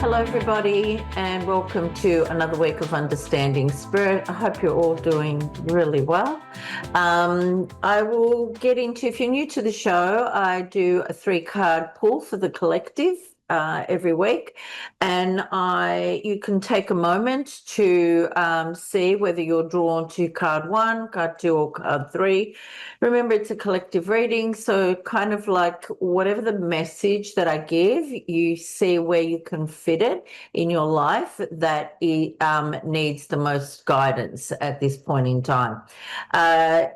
Hello, everybody, and welcome to another week of Understanding Spirit. I hope you're all doing really well. I will get into, if you're new to the show, I do a 3-card pull for the collective every week, and you can take a moment to see whether you're drawn to card 1, card 2, or card 3. Remember, it's a collective reading, so kind of like whatever the message that I give, you see where you can fit it in your life that it needs the most guidance at this point in time.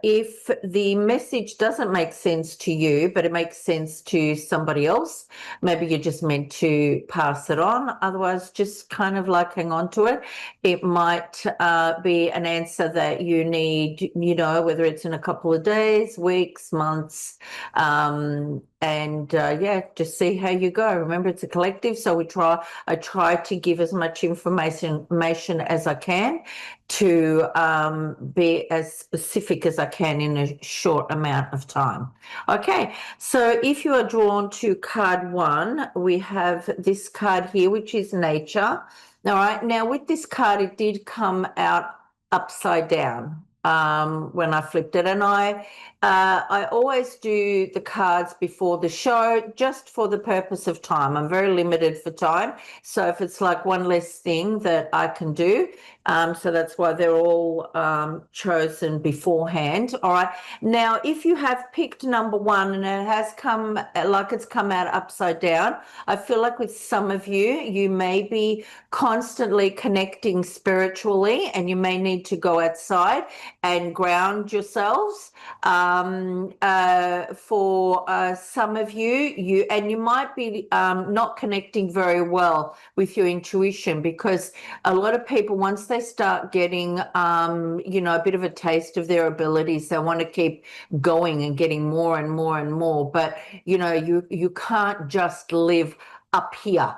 If the message doesn't make sense to you, but it makes sense to somebody else, maybe you're just meant to pass it on. Otherwise, just kind of like hang on to it. It might be an answer that you need, whether it's in a couple of days, weeks, months, just see how you go. Remember, it's a collective, so I try to give as much information as I can to be as specific as I can in a short amount of time. Okay, so if you are drawn to card 1, we have this card here, which is nature. All right, now with this card, it did come out upside down when I flipped it, and I always do the cards before the show just for the purpose of time. I'm very limited for time, so if it's like one less thing that I can do, so that's why they're all chosen beforehand. All right, now if you have picked number 1 and it has come out upside down, I feel like with some of you may be constantly connecting spiritually, and you may need to go outside and ground yourselves. For some of you might be not connecting very well with your intuition, because a lot of people, once they start getting a bit of a taste of their abilities, they want to keep going and getting more and more and more. But you can't just live up here,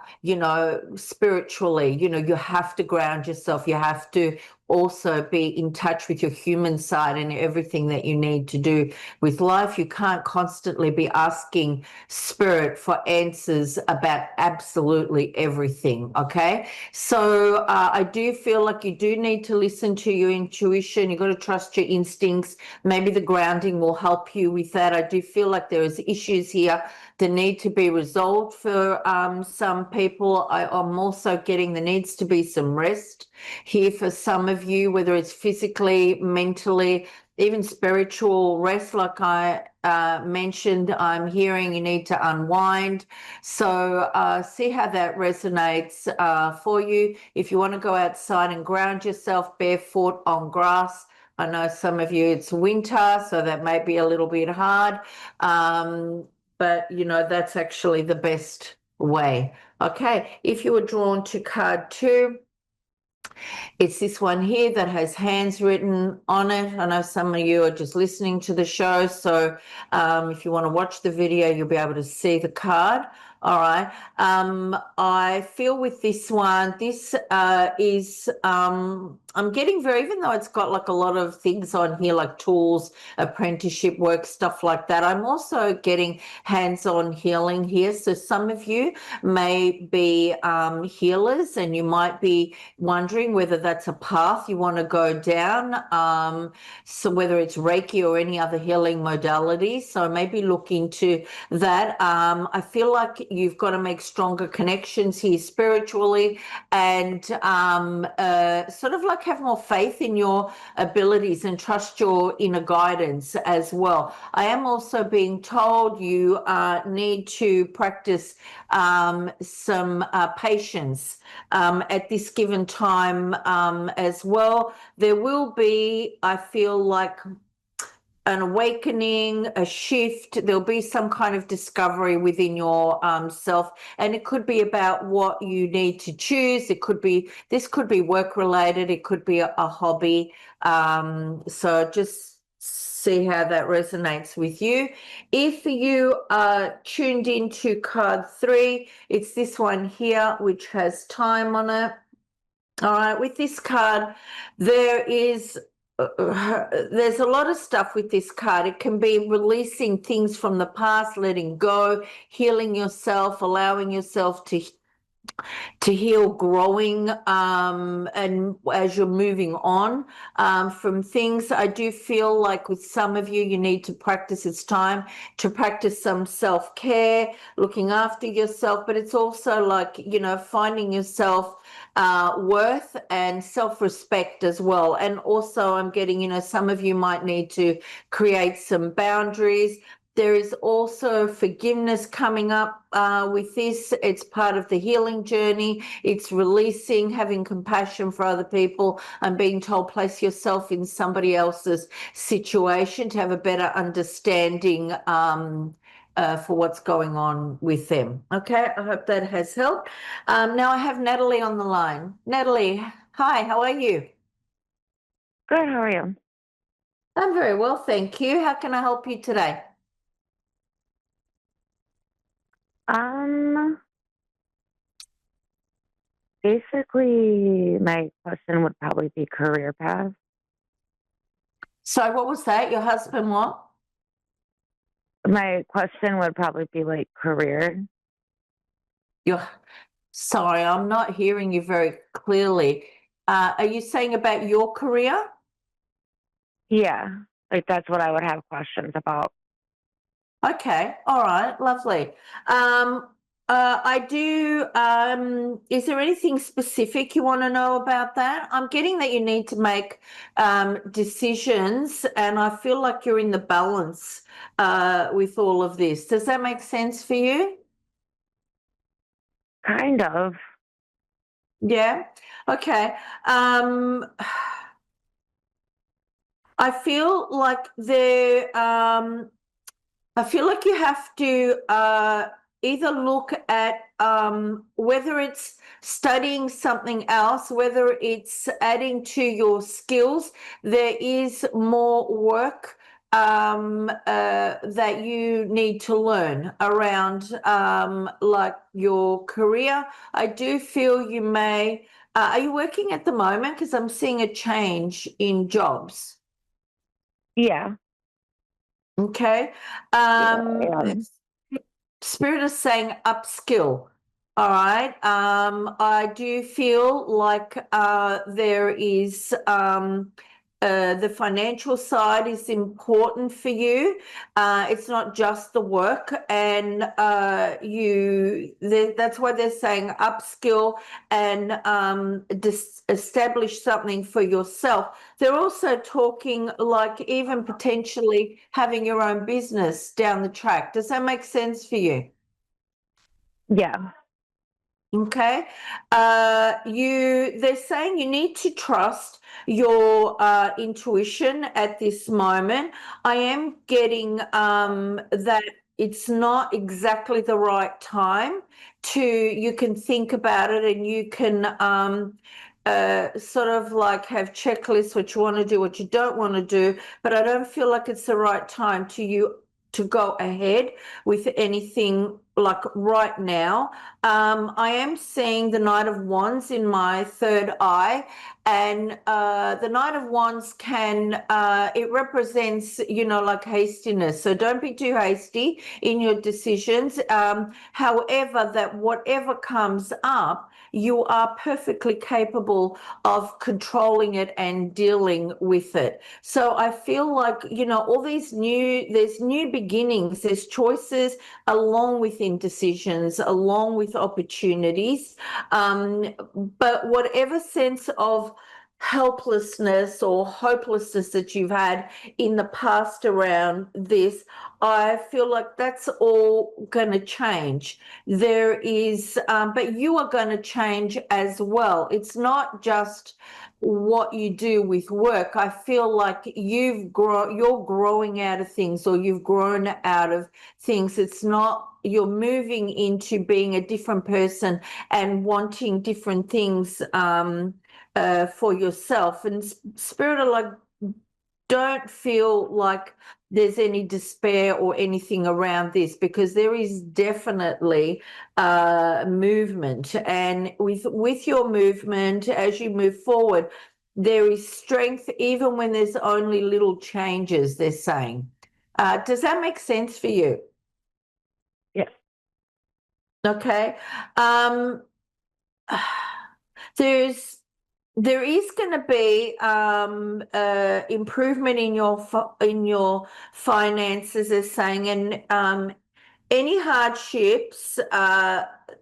spiritually. You have to ground yourself. You have to also be in touch with your human side and everything that you need to do with life. You can't constantly be asking spirit for answers about absolutely everything. Okay, so I do feel like you do need to listen to your intuition. You've got to trust your instincts. Maybe the grounding will help you with that. I do feel like there is issues here that need to be resolved for some people. I'm also getting there needs to be some rest here for some of you, whether it's physically, mentally, even spiritual rest. Like I mentioned, I'm hearing you need to unwind. So see how that resonates for you. If you want to go outside and ground yourself barefoot on grass, I know some of you it's winter, so that may be a little bit hard. But that's actually the best way. Okay, if you were drawn to card 2, it's this one here that has hands written on it. I know some of you are just listening to the show, so if you want to watch the video, you'll be able to see the card. All right. I feel with this one, this is, I'm getting even though it's got like a lot of things on here, like tools, apprenticeship work, stuff like that, I'm also getting hands-on healing here. So some of you may be healers, and you might be wondering whether that's a path you want to go down. So whether it's Reiki or any other healing modality. So maybe look into that. I feel like you've got to make stronger connections here spiritually, and sort of like have more faith in your abilities and trust your inner guidance as well. I am also being told you need to practice some patience at this given time as well. There will be, I feel like, an awakening, a shift. There'll be some kind of discovery within your self, and it could be about what you need to choose. This could be work related. It could be a hobby. So just see how that resonates with you. If you are tuned into card 3, it's this one here, which has time on it. All right, with this card, there's a lot of stuff with this card. It can be releasing things from the past, letting go, healing yourself, allowing yourself to to heal growing, and as you're moving on from things. I do feel like with some of you, you need to practice. It's time to practice some self-care, looking after yourself, but it's also like, finding yourself worth and self-respect as well. And also I'm getting, some of you might need to create some boundaries. There is also forgiveness coming up with this. It's part of the healing journey. It's releasing, having compassion for other people. I'm being told place yourself in somebody else's situation to have a better understanding for what's going on with them. Okay, I hope that has helped. Now I have Natalie on the line. Natalie, hi, how are you? Good, how are you? I'm very well, thank you. How can I help you today? Um, Basically, my question would probably be career path. So what was that? Your husband what? My question would probably be like career. You're sorry, I'm not hearing you very clearly. Are you saying about your career? Yeah, like that's what I would have questions about. Okay, all right, lovely. I do. Is there anything specific you want to know about that? I'm getting that you need to make decisions, and I feel like you're in the balance with all of this. Does that make sense for you? Kind of. Yeah. Okay. Um, I feel like I feel like you have to either look at whether it's studying something else, whether it's adding to your skills. There is more work that you need to learn around like your career. I do feel you may. Are you working at the moment? Because I'm seeing a change in jobs. Yeah. Okay. Yeah. Um, And Spirit is saying upskill. All right. I do feel like there is the financial side is important for you. It's not just the work, and that's why they're saying upskill and establish something for yourself. They're also talking like even potentially having your own business down the track. Does that make sense for you? yeah. Okay. They're saying you need to trust your intuition at this moment. I am getting that it's not exactly the right time you can think about it, and you can sort of like have checklists, what you want to do, what you don't want to do, but I don't feel like it's the right time to go ahead with anything like right now. I am seeing the Knight of Wands in my third eye, and the Knight of Wands it represents, like hastiness. So don't be too hasty in your decisions. However, that whatever comes up, you are perfectly capable of controlling it and dealing with it. So I feel like, there's new beginnings, there's choices along with indecisions, along with opportunities. But whatever sense of helplessness or hopelessness that you've had in the past around this, I feel like that's all going to change. There is, but you are going to change as well. It's not just what you do with work. I feel like you're growing out of things, or you've grown out of things. It's not, you're moving into being a different person and wanting different things for yourself. And spirit are like, don't feel like there's any despair or anything around this, because there is definitely movement, and with your movement as you move forward, there is strength even when there's only little changes, they're saying. Does that make sense for you? Yeah. Okay. Um, there is going to be improvement in your finances, as saying, and any hardships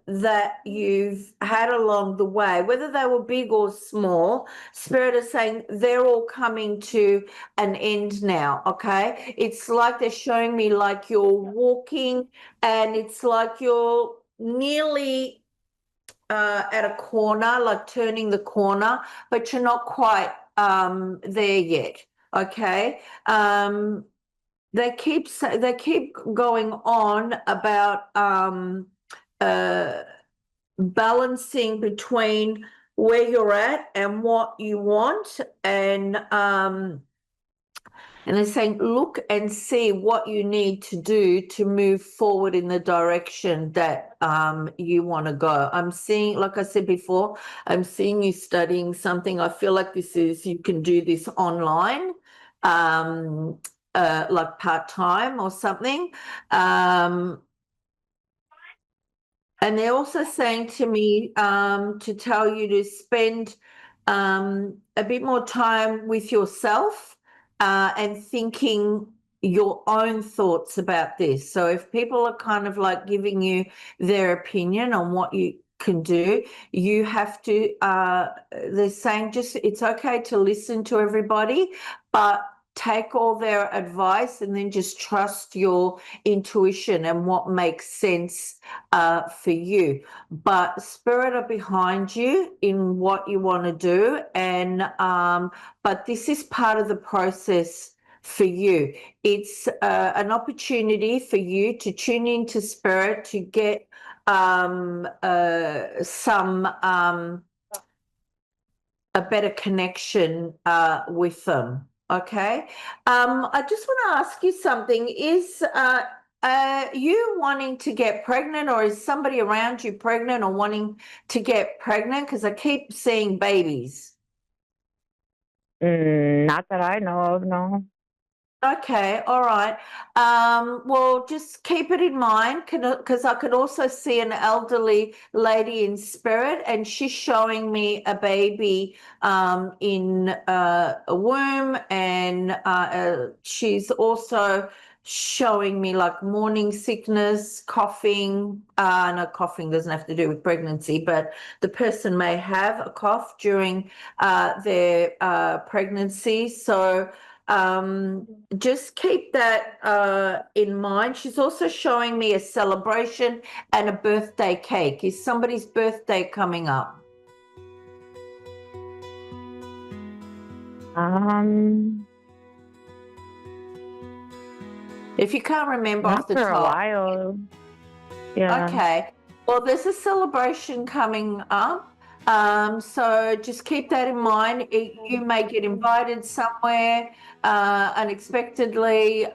that you've had along the way, whether they were big or small, Spirit is saying they're all coming to an end now. Okay, it's like they're showing me like you're walking, and it's like you're nearly at a corner, like turning the corner, but you're not quite there yet. Okay. They keep going on about balancing between where you're at and what you want, and they're saying, look and see what you need to do to move forward in the direction that you want to go. I'm seeing, like I said before, I'm seeing you studying something. I feel like you can do this online, like part-time or something. And they're also saying to me to tell you to spend a bit more time with yourself and thinking your own thoughts about this. So if people are kind of like giving you their opinion on what you can do, you have to, they're saying just it's okay to listen to everybody, but take all their advice and then just trust your intuition and what makes sense for you. But Spirit are behind you in what you want to do, and but this is part of the process for you. It's an opportunity for you to tune into Spirit to get some a better connection with them. Okay. I just want to ask you something. Is you wanting to get pregnant, or is somebody around you pregnant or wanting to get pregnant? Because I keep seeing babies. Not that I know of, no. Okay, all right. Well, just keep it in mind, because I could also see an elderly lady in spirit, and she's showing me a baby in a womb, and she's also showing me like morning sickness, coughing. No, coughing doesn't have to do with pregnancy, but the person may have a cough during their pregnancy. So just keep that in mind. She's also showing me a celebration and a birthday cake. Is somebody's birthday coming up? If you can't remember off Not the for a top. while. Yeah. Okay. Well, there's a celebration coming up. So just keep that in mind. You may get invited somewhere unexpectedly.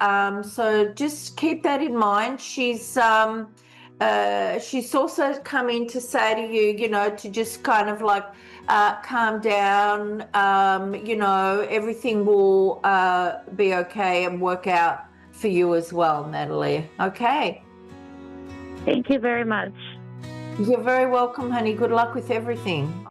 So just keep that in mind. She's also coming to say to you, you know, to just kind of like calm down. You know, everything will be okay and work out for you as well, Natalie. Okay. Thank you very much. You're very welcome, honey. Good luck with everything.